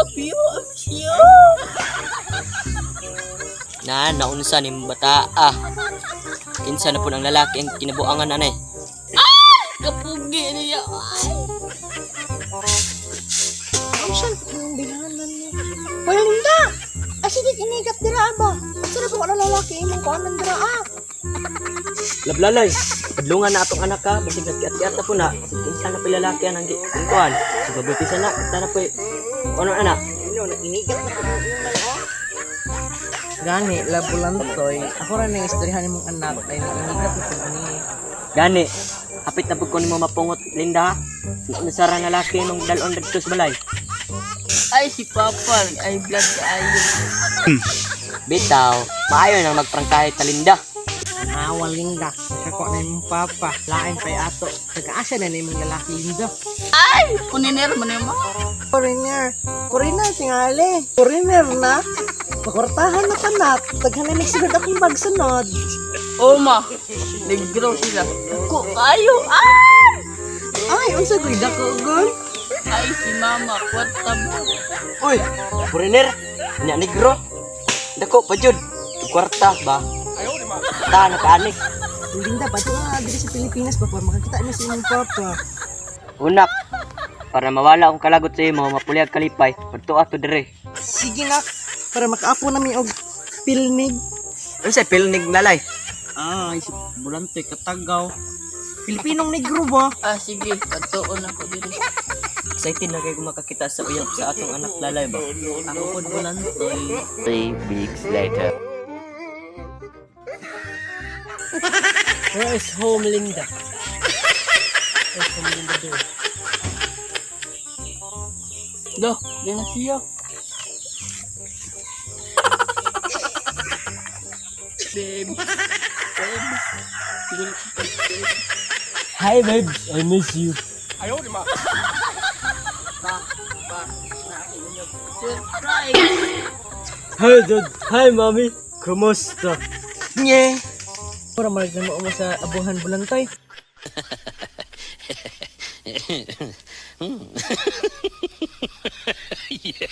love you. I miss you. Naunsa ni bata kinsa na po ang lalaki ang kinabuangan nanay. Kapugi niya. Ang siya yung bilanan niya. Hoy, Linda! Asidik inigat dira ba? Asa na po ka lalaki imong kuanan dira Lablalay, padlungan na atong anak ka, basig nagkiat-kiat na po na. Kinsa na pilalaki ang kuan. So babuti sana, kita na po ano anak. Inigat na po Gani, labulantoy. Ako rin ang istoryahan mong anak ay inigat na po ni. Gani, hapit na po ko nimo mapungot Linda. Nasara na laki nung dalon dito sa balay. Ay, si Papa. Ay, blood ka ayo. Bitaw, maayo nang magprangkahe ta Linda. Awal Linda. Kako na imong papa. Lain pa'y ato. Nag-aasa na imong lalaki Linda. Ay, puniner mo naman. Foreigner. Foreigner tingali. Foreigner na. Pakortahan na panat. Taghanay nagsunod akong magsunod. Ma. Nag-grow sila. Ko kayo. Ay! Ay, unsa gud ako gol? Ay, si Mama. Kwarta mo. Uy, foreigner, nya negro. Dako pa jud. Kwarta ba? Ta na kaani. Linda, bato nga diri sa Pilipinas pa makakita na sa imong papa. Unak, para mawala akong kalagot sa imo, mapuliag kalipay. Padto ato dire. Sige nak, para makaapo nami og pilnig. Unsa pilnig lalay? Ay, si Bulantoy Katagaw. Pilipinong negro ba? Sige. Pagtuon ako dito. Excited na kayo makakita sa uyab sa atong anak lalay ba? Ako po Bulantoy. 3 weeks later. Where is home, Linda? Where's home, Linda do? Do, di na siya. Babe. Hi babes, I miss you. Surprise! Hi dad, hi mommy. Kumusta? Nye! Para maragdan mo sa abuhan Bulantoy. Yeah.